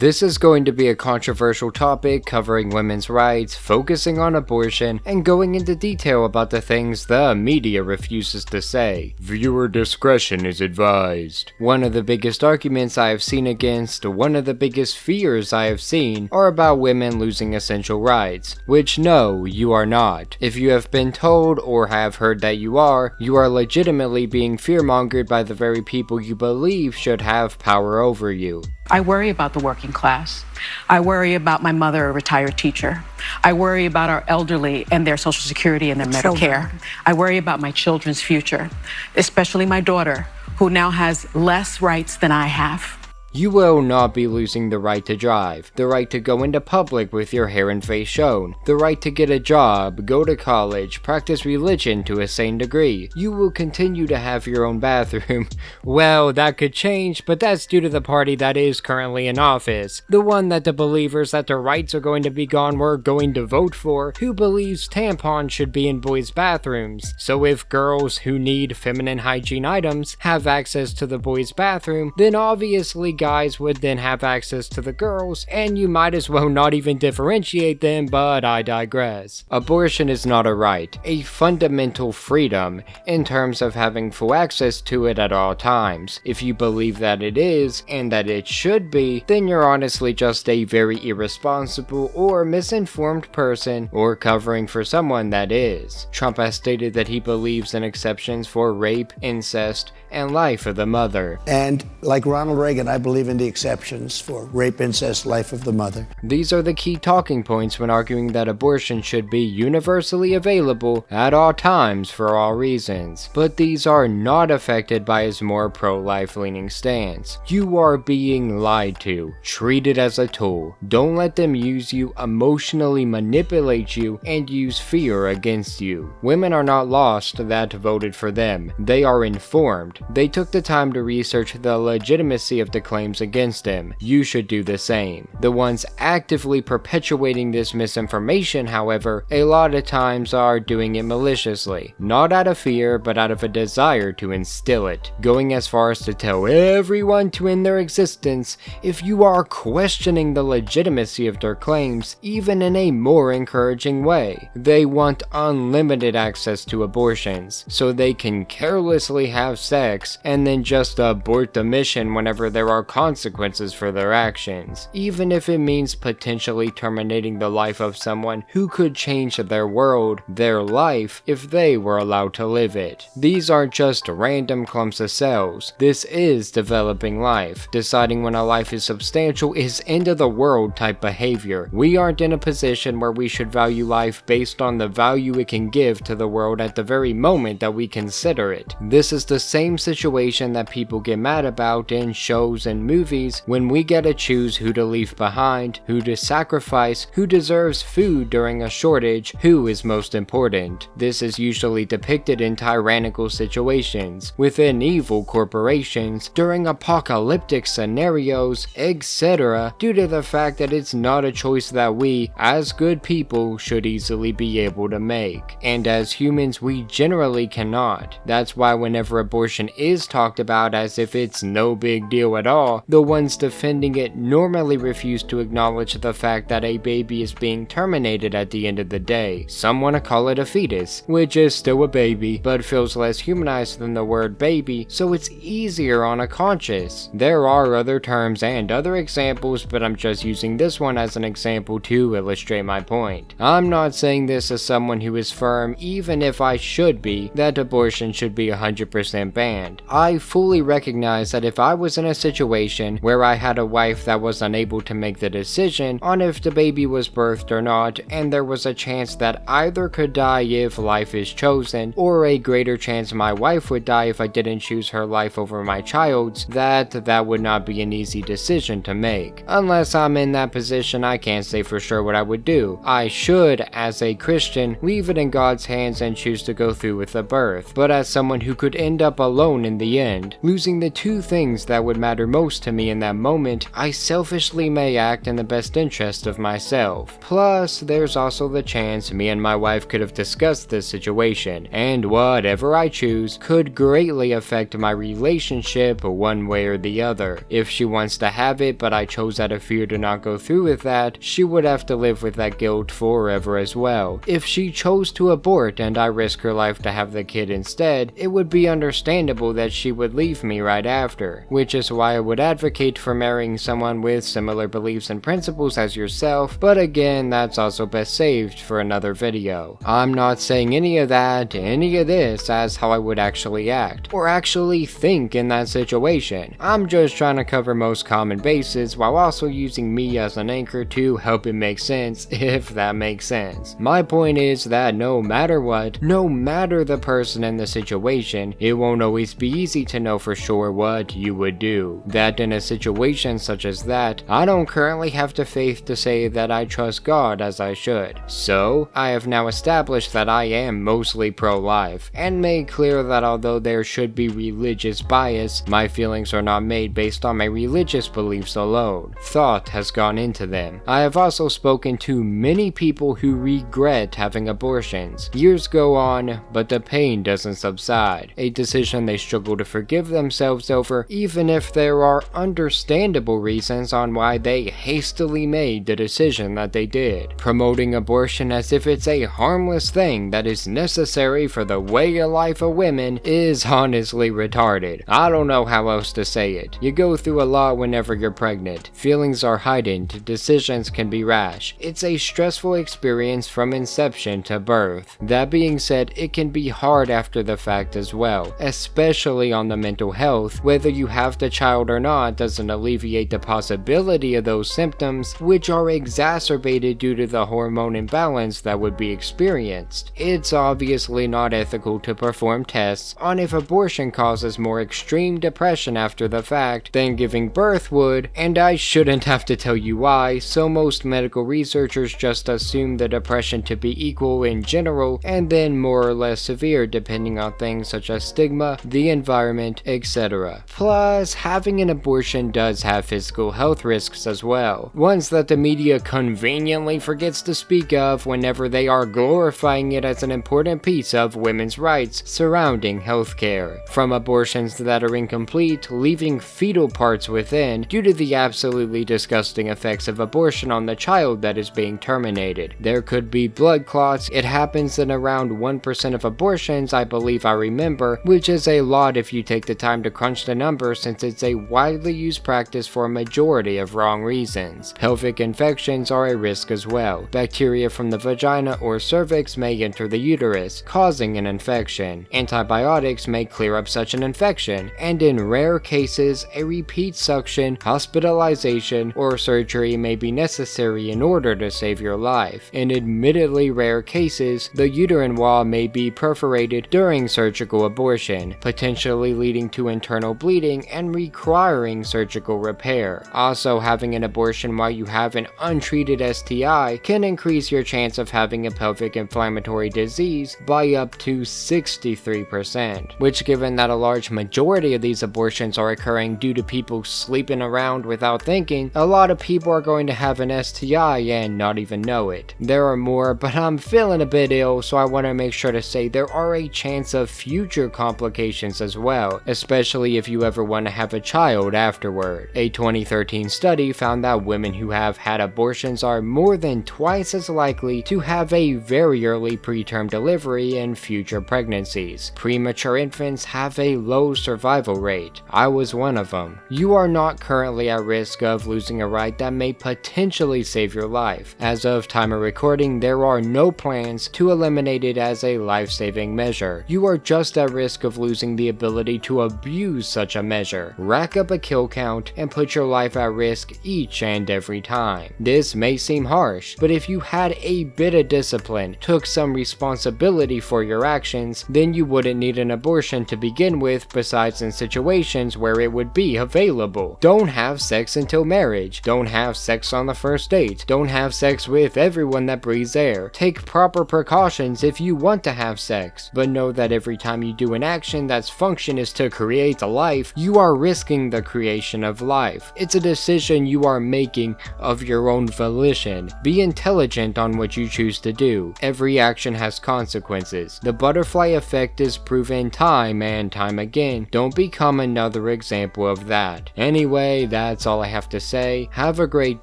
This is going to be a controversial topic covering women's rights, focusing on abortion, and going into detail about the things the media refuses to say. Viewer discretion is advised. One of the biggest arguments I have seen against, one of the biggest fears I have seen, are about women losing essential rights, which no, you are not. If you have been told or have heard that you are legitimately being fearmongered by the very people you believe should have power over you. I worry about the working class. I worry about my mother, a retired teacher. I worry about our elderly and their Social Security and their Medicare. I worry about my children's future, especially my daughter, who now has less rights than I have. You will not be losing the right to drive, the right to go into public with your hair and face shown, the right to get a job, go to college, practice religion to a sane degree. You will continue to have your own bathroom. Well, that could change, but that's due to the party that is currently in office. The one that the believers that their rights are going to be gone were going to vote for, who believes tampons should be in boys' bathrooms. So if girls who need feminine hygiene items have access to the boys' bathroom, then obviously guys would then have access to the girls, and you might as well not even differentiate them, but I digress. Abortion is not a right, a fundamental freedom in terms of having full access to it at all times. If you believe that it is, and that it should be, then you're honestly just a very irresponsible or misinformed person, or covering for someone that is. Trump has stated that he believes in exceptions for rape, incest, and life of the mother. And like Ronald Reagan, I believe in the exceptions for rape, incest, life of the mother. These are the key talking points when arguing that abortion should be universally available at all times for all reasons. But these are not affected by his more pro-life leaning stance. You are being lied to, treated as a tool. Don't let them use you, emotionally manipulate you, and use fear against you. Women are not lost that voted for them. They are informed. They took the time to research the legitimacy of the claims against him. You should do the same. The ones actively perpetuating this misinformation, however, a lot of times are doing it maliciously. Not out of fear, but out of a desire to instill it. Going as far as to tell everyone to end their existence if you are questioning the legitimacy of their claims, even in a more encouraging way. They want unlimited access to abortions, so they can carelessly have sex and then just abort the mission whenever there are consequences for their actions, even if it means potentially terminating the life of someone who could change their world, their life, if they were allowed to live it. These aren't just random clumps of cells. This is developing life. Deciding when a life is substantial is end of the world type behavior. We aren't in a position where we should value life based on the value it can give to the world at the very moment that we consider it. This is the same situation that people get mad about in shows and movies when we get to choose who to leave behind, who to sacrifice, who deserves food during a shortage, who is most important. This is usually depicted in tyrannical situations, within evil corporations, during apocalyptic scenarios, etc., due to the fact that it's not a choice that we, as good people, should easily be able to make. And as humans, we generally cannot. That's why whenever abortion is talked about as if it's no big deal at all, the ones defending it normally refuse to acknowledge the fact that a baby is being terminated at the end of the day. Some want to call it a fetus, which is still a baby, but feels less humanized than the word baby, so it's easier on a conscience. There are other terms and other examples, but I'm just using this one as an example to illustrate my point. I'm not saying this as someone who is firm, even if I should be, that abortion should be 100% banned. I fully recognize that if I was in a situation where I had a wife that was unable to make the decision on if the baby was birthed or not, and there was a chance that either could die if life is chosen, or a greater chance my wife would die if I didn't choose her life over my child's, that would not be an easy decision to make. Unless I'm in that position, I can't say for sure what I would do. I should, as a Christian, leave it in God's hands and choose to go through with the birth. But as someone who could end up alone in the end, losing the two things that would matter most most to me in that moment, I selfishly may act in the best interest of myself. Plus, there's also the chance me and my wife could have discussed this situation, and whatever I choose could greatly affect my relationship one way or the other. If she wants to have it but I chose out of fear to not go through with that, she would have to live with that guilt forever as well. If she chose to abort and I risk her life to have the kid instead, it would be understandable that she would leave me right after, which is why I would advocate for marrying someone with similar beliefs and principles as yourself, but again, that's also best saved for another video. I'm not saying any of this as how I would actually act, or actually think in that situation. I'm just trying to cover most common bases while also using me as an anchor to help it make sense, if that makes sense. My point is that no matter what, no matter the person and the situation, it won't always be easy to know for sure what you would do. That in a situation such as that, I don't currently have the faith to say that I trust God as I should. So, I have now established that I am mostly pro-life, and made clear that although there should be religious bias, my feelings are not made based on my religious beliefs alone. Thought has gone into them. I have also spoken to many people who regret having abortions. Years go on, but the pain doesn't subside, a decision they struggle to forgive themselves over, even if there are understandable reasons on why they hastily made the decision that they did. Promoting abortion as if it's a harmless thing that is necessary for the way of life of women is honestly retarded. I don't know how else to say it. You go through a lot whenever you're pregnant. Feelings are heightened, decisions can be rash. It's a stressful experience from inception to birth. That being said, it can be hard after the fact as well, especially on the mental health. Whether you have the child or not doesn't alleviate the possibility of those symptoms, which are exacerbated due to the hormone imbalance that would be experienced. It's obviously not ethical to perform tests on if abortion causes more extreme depression after the fact than giving birth would, and I shouldn't have to tell you why, so most medical researchers just assume the depression to be equal in general and then more or less severe depending on things such as stigma, the environment, etc. Plus, having an abortion does have physical health risks as well, ones that the media conveniently forgets to speak of whenever they are glorifying it as an important piece of women's rights surrounding healthcare. From abortions that are incomplete, leaving fetal parts within due to the absolutely disgusting effects of abortion on the child that is being terminated. There could be blood clots. It happens in around 1% of abortions, I believe I remember, which is a lot if you take the time to crunch the numbers since it's a widely used practice for a majority of wrong reasons. Pelvic infections are a risk as well. Bacteria from the vagina or cervix may enter the uterus, causing an infection. Antibiotics may clear up such an infection, and in rare cases, a repeat suction, hospitalization, or surgery may be necessary in order to save your life. In admittedly rare cases, the uterine wall may be perforated during surgical abortion, potentially leading to internal bleeding and requiring surgical repair. Also, having an abortion while you have an untreated STI can increase your chance of having a pelvic inflammatory disease by up to 63%, which, given that a large majority of these abortions are occurring due to people sleeping around without thinking, a lot of people are going to have an STI and not even know it. There are more, but I'm feeling a bit ill, so I want to make sure to say there are a chance of future complications as well, especially if you ever want to have a child afterward. A 2013 study found that women who have had abortions are more than twice as likely to have a very early preterm delivery in future pregnancies. Premature infants have a low survival rate. I was one of them. You are not currently at risk of losing a right that may potentially save your life. As of time of recording, there are no plans to eliminate it as a life-saving measure. You are just at risk of losing the ability to abuse such a measure, rack up a kill count, and put your life at risk each and every time. This may seem harsh, but if you had a bit of discipline, took some responsibility for your actions, then you wouldn't need an abortion to begin with, besides in situations where it would be available. Don't have sex until marriage. Don't have sex on the first date. Don't have sex with everyone that breathes air. Take proper precautions if you want to have sex, but know that every time you do an action that's function is to create a life, you are risking during the creation of life. It's a decision you are making of your own volition. Be intelligent on what you choose to do. Every action has consequences. The butterfly effect is proven time and time again. Don't become another example of that. Anyway, that's all I have to say. Have a great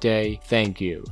day. Thank you.